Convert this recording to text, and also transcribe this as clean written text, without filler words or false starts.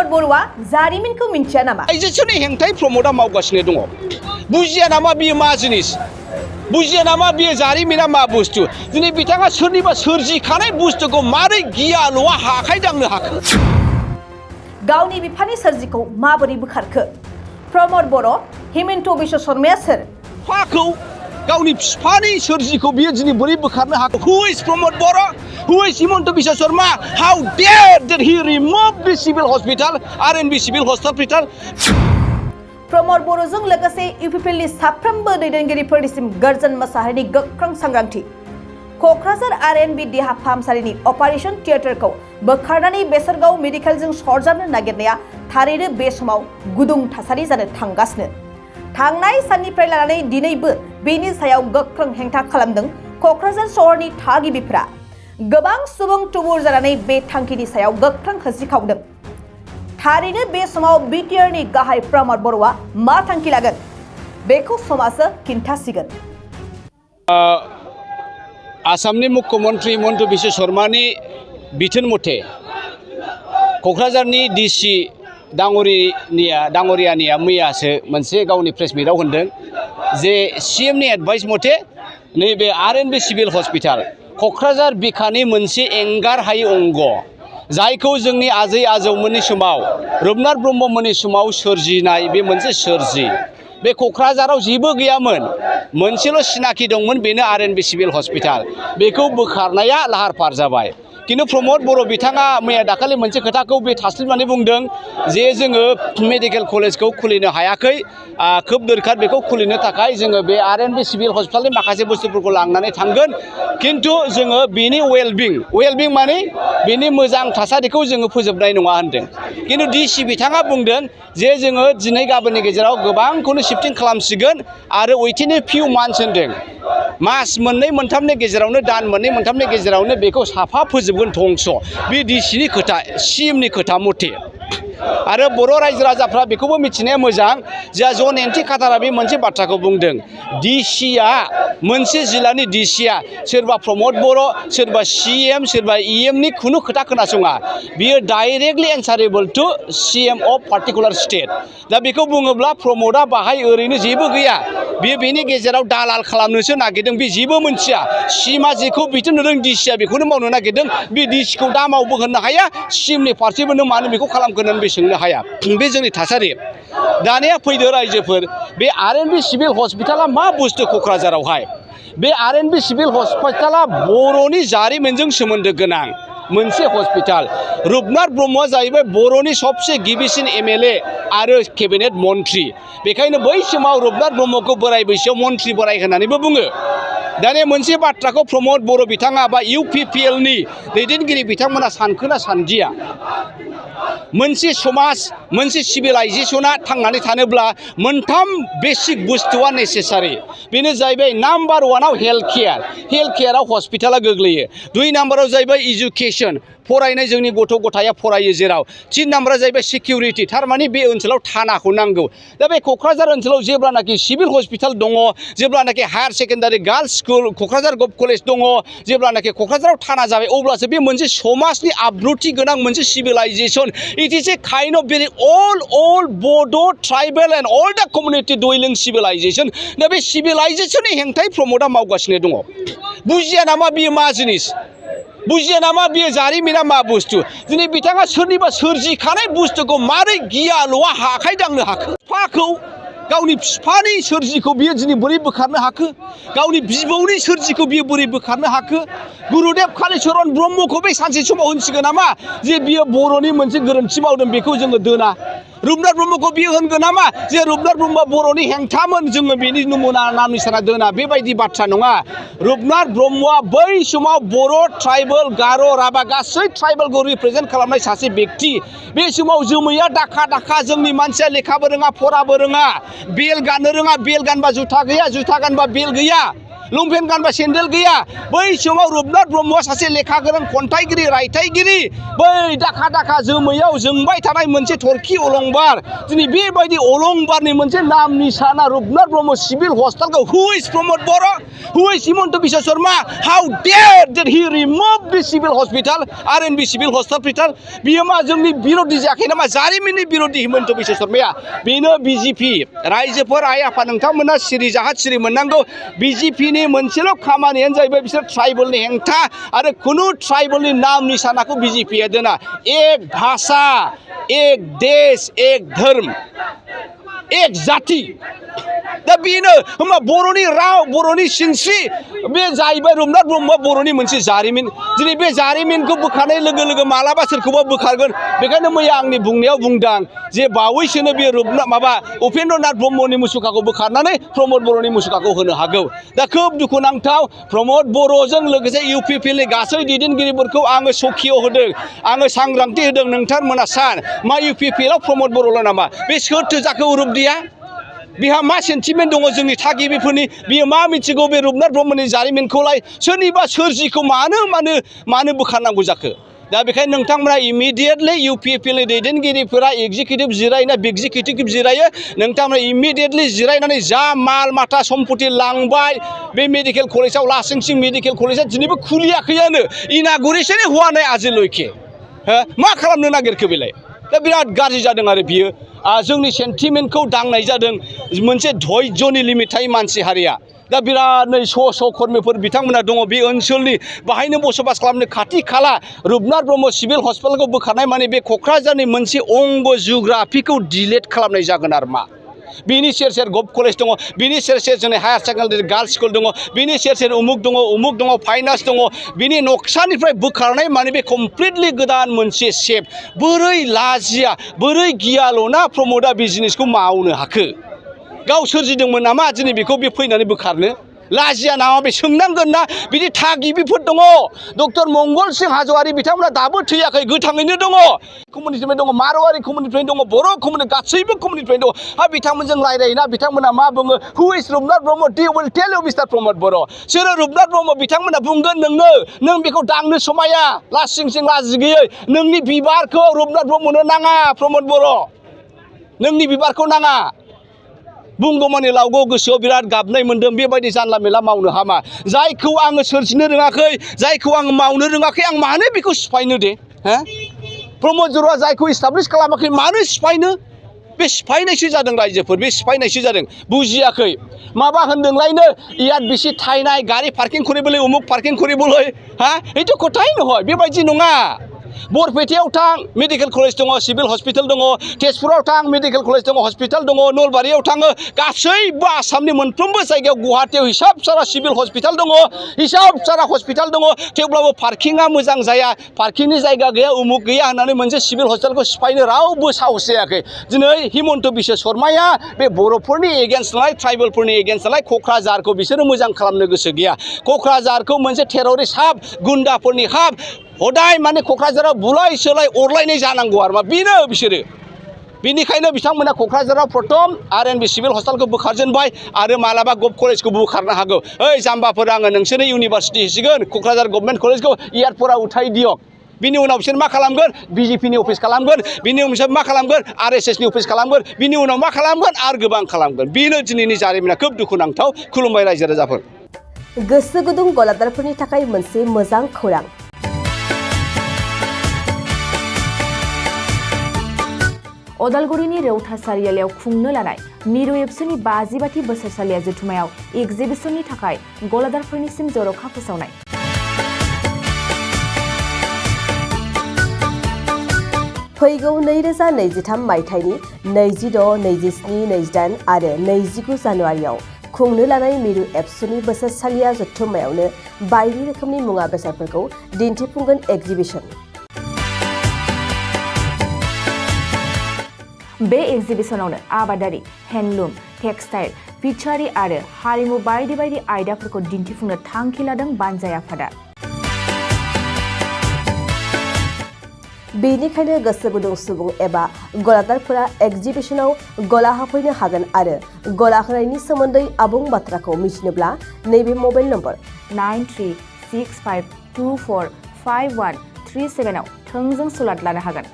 प्रमोद बर'आ जारिमिनखौ मिन्थिया नामा? आइजोनि हेंथायै प्रमोदा मावगासिनो दङ। बुजिया नामा बियो मा जिनिस? बुजिया नामा बियो जारिमिना मा बुस्थु? दिनै बिथाङा सोरनिबा सोरजिखानाय बुस्थुखौ मारै गियाल'आ आखाइ दांनो हाखो? गावनि बिफानि सोरजिखौ माबोरै बोखारखो? प्रमोद बर', हिमन्त बिश्व शर्माया सोर? बिफाखौ गावनि बिफानि सोरजिखौ बियो दिनै बोरै बोखारनो हाखो? Who is Pramod Bodo'? Who is Himanta Biswa Sharma? How dare that he remove the civil hospital, RNB civil hospital? Pramod बर'जों लोगोसे इउपिपिएलनि साफ्रोमबो दैदेनगिरिफोरनिसिम गर्जन मोसाहारिनि गोख्रों सांग्रांथि। क'क्राझार आरएनबी देहा फाहामसालिनि अपारेशन थियेटारखौ बोखारनानै बेसरगाव मेडिकेलजों सरजाबनो नागिरनाया थारैनो बे समाव गुदुं थासारि जानो थांगासिनो। थांनाय साननिफ्राय लानानै दिनैबो बेनि सायाव गोख्रों हेंथा खालामदों क'क्राझार सहरनि थागिबिफोरा। गोबां सुबुं थुबुर जानानै बे थांखिनि सायाव गोख्रों होसिख्रावदों। थारैनो बे समाव बिटिआरनि गाहाय प्रमोद बर'आ मा थांखि लागोन बेखौ समाजो खिन्थासिगोन। आसामनि मुख्यमन्त्री हिमन्त बिश्व शर्मानि बिथोन मथे क'क्राझारनि डिसि दाङ'रियानिया मैयासो मोनसे गावनि प्रेस मिटआव होनदों जे सीएमनि एडभाइस मथे नैबे आरएनबी सिभिल हस्पिटाल क'क्राझार बिखानि मोनसे एंगार हायै अंग, जायखौ जोंनि आजै आजौमोननि समाव रुपनाथ ब्रह्ममोननि समाव सोरजिनाय बे मोनसे सोरजि। बे क'क्राझाराव जेबो गैयामोन, मोनसेल' सिनाखि दंमोन, बेनो आरएनबी सिभिल हस्पिटाल। बेखौ बोखारनाया लाहार फाहार जाबाय। किन्तु प्रमोद बर' बिथाङा मैया दाखालि मोनसे खोथाखौ बे थास्लिमनानै बुंदों जे जोङो मेडिकेल कलेजखौ खुलिनो हायाखै, खोब दोरखार बेखौ खुलिनो थाखाय जोङो बे आरएनबी सिभिल हस्पिटालनि माखासे बुस्थुफोरखौ लांनानै थांगोन, किन्तु जोङो बेनि वेलबिं माने बेनि मोजां थासारिखौ जोङो फोजोबनाय नङा होनदों। किन्तु डिसि बिथाङा बुंदों जे जोङो दिनै गाबोननि गेजेराव गोबांखौनो शिफ्टिं खालामसिगोन आरो उइथिन ए फिउ मान्थ्स होनदों। मास मोननै मोनथामनि गेजेरावनो, दान मोननै मोनथामनि गेजेरावनो बेखौ साफा फोजोबगोन धंस'। बे डिसिनि खोथा, सीएमनि खोथा मथे। आरो बर' रायजो राजाफ्रा बेखौबो मिथिनाया मोजां, जा जन एन टि खाटारा बे मोनसे बाथ्राखौ बुंदों, डिसिया मोनसे जिल्लानि डिसिया सोरबा प्रमोद बर', सोरबा सीएम, सोरबा इएमनि खुनु खोथा खोनासङा। बियो directly answerable to CM of particular state. दा बेखौ बुङोब्ला प्रमोदा बाहाय ओरैनो जेबो गैया, बियो बेनि गेजेराव दालाल खालामनोसो नागिरदों। बे जेबो मोनथिया, सीएमआ जेखौ बिथोन होदों डिसिया बेखौनो मावनो नागिरदों। बे डिसिखौ दा मावबो होननो हाया, सीएमनि फारसेबो नों मानो बेखौ खालामगोन होननानै बे सोंनो हाया। बे जोंनि थासारि। दानिया फैदो रायजोफोर, बे आरएनबी सिभिल हस्पिटाला मा बुस्थु क'क्राझारावहाय? बे आरएनबी सिभिल हस्पिटाला बर'नि जारिमिनजों सोमोन्दो गोनां मोनसे हस्पिटाल। रुपनाथ ब्रह्मआ जाहैबाय बर'नि सबसे गिबिसिन एमएलए आरो केबिनेट मन्त्रि। बेखायनो बै समाव रुपनाथ ब्रह्मखौ बोराय बैसोआव मन्त्रि बोराय होननानैबो बुङो। दानिया मोनसे बाथ्राखौ प्रमोद बर' बिथाङा बा इउपिपिएलनि दैदेनगिरि बिथांमोना सानखोना सानदिया, मोनसे समाज, मोनसे सिभिलाइजेसना थांनानै थानोब्ला मोनथाम बेसिक बुस्थुआ नेसेसारि। बेनो जाहैबाय नाम्बार वानाव हेल्थ केयाराव हस्पिटाला गोग्लैयो। 2 नाम्बाराव जाहैबाय इडुकेसन, फरायनाय जोंनि गथ' गथाया फरायो जेराव। 3 नाम्बारा जाहैबाय सिकिउरिटि, थारमाने बे ओनसोलाव थानाखौ नांगौ। दा बे क'क्राझार ओनसोलाव जेब्लानाखि सिभिल हस्पिटाल दङ, जेब्लानाखि higher secondary girls school Kokrajhar govt college दङ, जेब्लानाखि क'क्राझाराव थाना जाबाय, अब्लासो बे मोनसे समाजनि आब्रुथि गोनां मोनसे civilisation. It is a kind of very old बड' ट्राइबेल एन्ड अल दा कमिउनिटि डुवेलिं सिभिलाइजेसन। दा बे सिभिलाइजेसननि हेंथायै प्रमोदा मावगासिनो दङ। बुजिया नामा बियो मा जिनिस? बुजिया नामा बियो जारिमिना मा बुस्थु? दिनै बिथाङा सोरनिबा सोरजिखानाय बुस्थुखौ मारै गियाल'आ आखाइ दांनो हाखो? बिफाखौ गावनि बिफानि सोरजिखौ बियो दिनै बोरै बोखारनो हाखो? गावनि बिबौनि सोरजिखौ बियो बोरै बोखारनो हाखो? गुरुदेब कालिचरन ब्रह्मखौ बे सानसे समाव होनसिगोन नामा जे बियो बर'नि मोनसे गोरोन्थि मावदों, बेखौ जोङो दोना? रुपनाथ ब्रह्मखौ बियो होनगोन नामा जे रुपनाथ ब्रह्मआ बर'नि हेंथामोन, जोङो बेनि नमुना नाम निशाना दोना? बेबायदि बाथ्रा नङा। रुपनाथ ब्रह्मआ बै समाव बर', ट्राइबेल, गार', राभा गासै ट्राइबेलखौ रिप्रेजेन्ट खालामनाय सासे व्यक्ति। बे समाव जोमैया दाखा जोंनि मानसिया लेखाबो रोङा, फराबो रोङा, बेल गाननो रोङा, बेल गानबा जुथा गैया, जुथा गानबा बेल गैया। लंपेन्ट गानबा सेन्देल गैया बै समाव रुपनाथ ब्रह्मआ सासे लेखा गोरों खन्थाइगिरि रायथाइगिरि बै दाखा दाखा जोमैयाव जोंबाय थानाय मोनसे थरखि अलंबार दिनै बेबायदि अलंबारनि मोनसे नाम निशाना रुपनाथ ब्रह्म सिभिल हस्पिटालखौ हु इज Pramod Boro' who is Himanta Biswa Sarma how dare that he remove the civil hospital RNB civil hospital बियो मा जोंनि बिरोधि जायाखै नामा जारिमिननि बिरोधि हिमन्त बिश्व शर्माया बेनो BJP रायजोफोर आइ आफा नोंथांमोना सिरि जाहाद सिरि मोननांगौ BJPनि मोनसेल' खामानियानो जाहैबाय बिसोर ट्राइबेलनि हेंथा आरो खुनु ट्राइबेलनि नाम निशानाखौ BJPया दोना एक भाषा एक देश एक धर्म एक जाति दा बेनो होमबा बर'नि राव बर'नि सिनस्रि बे जाहैबाय रुपनाथ ब्रह्मआ बर'नि मोनसे जारिमिन दिनै बे जारिमिनखौ बोखारनाय लोगो लोगो मालाबा सोरखौबा बोखारगोन बेखायनो मैया आंनि बुंनायाव बुंदां जे बावैसोनो बे उपेन्द्रनाथ ब्रह्मनि मुसुखाखौ बोखारनानै प्रमोद बर'नि मुसुखाखौ होनो हागौ दा खोब दुखुनांथाव प्रमोद बर'जों लोगोसे UPPनि गासै दैदेनगिरिफोरखौ आङो सखियाव होदों आङो सांग्रांथि होदों नोंथांमोना सान मा UPPआव प्रमोद बर'ल' नामा बे सोरथो जाखो उरुबदिया बिहा मा सेन्टिमेन्ट दङ जोंनि थागिबिफोरनि बियो मा मिथिगौ बे रुपनाथ ब्रह्मनि जारिमिनखौलाय सोरनिबा सोरजिखौ मानो बोखारनांगौ जाखो दा बेखायनो नोंथांमोना इमिडियेटलि UPPनि दैदेनगिरिफोरा एग्जिकिउटिभ जिरायना एग्जिकिउटिभ जिरायो नोंथांमोना इमिडियेटलि जिरायनानै जा माल माथा सम्पति लांबाय बे मेडिकेल कलेजाव लासिंसिं मेडिकेल कलेजा दिनैबो खुलियाखैयानो इनागुरेसननि हुआ नाय आजिलैखे मा खालामनो नागिरखो बेलाय दा बिराद गाज्रि जादों आरो बियो जोंनि सेन्टिमेन्टखौ दांनाय जादों मोनसे धैर्यनि लिमिट थायो मानसि हारिया दा बिराद नै स' कर्मिफोर बिथांमोना दङ बे ओनसोलनि बाहायनो बसबास खालामनो खाथि खाला रुपनाथ ब्रह्म सिभिल हस्पिटालखौ बोखारनाय माने बे क'क्राझारनि मोनसे अंग जिअ'ग्राफिखौ डिलेट खालामनाय जागोन आरो मा बिनि सेर सेर गभ कलेज दङ बिनि सेर सेर जोंनि हायार सेकेन्डारि गार्ल्स स्कुल दङ बिनि सेर सेर उमुक दङ फाइनान्स दङ बिनि नक्सानिफ्राय बोखारनाय माने बे कमप्लिटलि गोदान मोनसे सेप बोरै लाजिया बोरै गियाल'ना प्रमोदआ बिजनेसखौ मावनो हाखो गाव सोरजिदोंमोन नामा दिनै बेखौ बे फैनानै बोखारनो लाजिया नामा बे सोंनांगोन ना बिदि थागिबिफोर दङ डक्टर मंगल सिं हाज'वारि बिथांमोना दाबो थैयाखै गोथाङैनो दङ कमिउनिटिनिफ्राय दङ मारवारि कमिउनिटिनिफ्राय दङ बर' कमिउनिटि गासैबो कमिउनिटिनिफ्राय दङ बिथांमोनजों रायलायोना बिथांमोना मा बुङो हु इज रुपनाथ ब्रह्म दे विल टेल इउ मिस्टार प्रमोद बर' सोरो रुपनाथ ब्रह्म बिथांमोना बुंगोन नों बेखौ दांनो समाया लासिं सिं लाजि गैयै नोंनि बिबारखौ रुपनाथ ब्रह्मनो नाङा प्रमोद बर' नोंनि बिबारखौ नाङा बुंगौमानि लावगौ गोसोआव बिराद गाबनाय मोन्दों बेबायदि जानला मेला मावनो हामा जायखौ आङो सोरजिनो रोङाखै जायखौ आङो मावनो रोङाखै आं मानो बेखौ सिफायनो दे प्रमोद बर'आ जायखौ इस्टाब्लिस खालामाखै मानो सिफायनो बे सिफायनायसो जादों रायजोफोर बे सिफायनायसो जादों बुजियाखै माबा होनदोंलायनो ইয়াত बेसि ঠাই নাই गारि पार्किं কৰিবলৈ उमुक पार्किं কৰিবলৈ এইটো কথাই নহয় बेबायदि नङा बरपेटायाव थां मेडिकेल कलेज दङ सिभिल हस्पिटाल दङ तेजपुराव थां मेडिकेल कलेज दङ हस्पिटाल दङ नलबारियाव थाङो गासैबो आसामनि मोनफ्रोमबो जायगायाव गुवाहाटीयाव हिसाब सारा सिभिल हस्पिटाल दङ हिसाब सारा हस्पिटाल दङ थेवब्लाबो पार्किंआ मोजां जाया पार्किंनि जायगा गैया उमुक गैया होननानै मोनसे सिभिल हस्पिटालखौ सिफायनो रावबो साहस जायाखै दिनै हिमन्त बिश्व शर्माया बे बर'फोरनि एगेन्स्ट नालाय ट्राइबेलफोरनि एगेन्स्ट नालाय क'क्राझारखौ बिसोरो मोजां खालामनो गोसो गैया क'क्राझारखौ मोनसे टेररिस्ट हाब गुन्दाफोरनि हाब हदाय माने क'क्राझाराव बुलाय सोलाय अरलायनाय जानांगौ आरो मा बेनो बिसोरो बेनिखायनो बिथांमोना क'क्राझाराव प्रथम RNB सिभिल हस्पिटालखौ बोखारजेनबाय आरो मालाबा गभ कलेजखौबो बोखारनो हागौ ओइ जाम्बाफोर आङो नोंसोरनो इउनिभार्सिटि होसिगोन क'क्राझार गभर्नमेन्ट कलेजखौ एयारपर्टआ उठाय दियक बिनि उनाव बिसोर मा खालामगोन BJPनि अफिस खालामगोन बिनि उनाव बिसोर मा खालामगोन RSSनि अफिस खालामगोन बिनि उनाव मा खालामगोन आरो गोबां खालामगोन बेनो दिनैनि जारिमिना खोब दुखुनांथाव खुलुमबाय रायजो राजाफोर गोसो गुदुं गलादारफोरनि थाखाय मोनसे मोजां खौरां अदालगुरिनि रौता सारियालियाव खुंनो लानाय मिरु एबसुनि 50 बोसोरसालिया जथुमायाव एग्जिबिशननि थाखाय गलादारफोरनिसिम जर'खा फोसावनाय फैगौ 2023 मायथाइनि 26, 27, 28 आरो 29 जानुवारियाव खुंनो लानाय मिरु एबसुनि बोसोरसालिया जथुमायावनो बायदि रोखोमनि मुवा बेसादफोरखौ दिन्थिफुंगोन एग्जिबिशन बे एग्जिबिशनावनो आबादारि हेन्डलुम टेक्सटाइल फिचारि आरो हारिमु बायदि बायदि आयदाफोरखौ दिन्थिफुंनो थांखि लादों बानजाय आफादा बेनिखायनो गोसो गुदुं सुबुं एबा गलादारफोरा एक्जिबिशनाव गला होफैनो हागोन आरो गला होनायनि सोमोन्दै आबुं बाथ्राखौ मिथिनोब्ला नैबे मबाइल नम्बर 9365245137 आव थोंजों सुलाद लानो हागोन।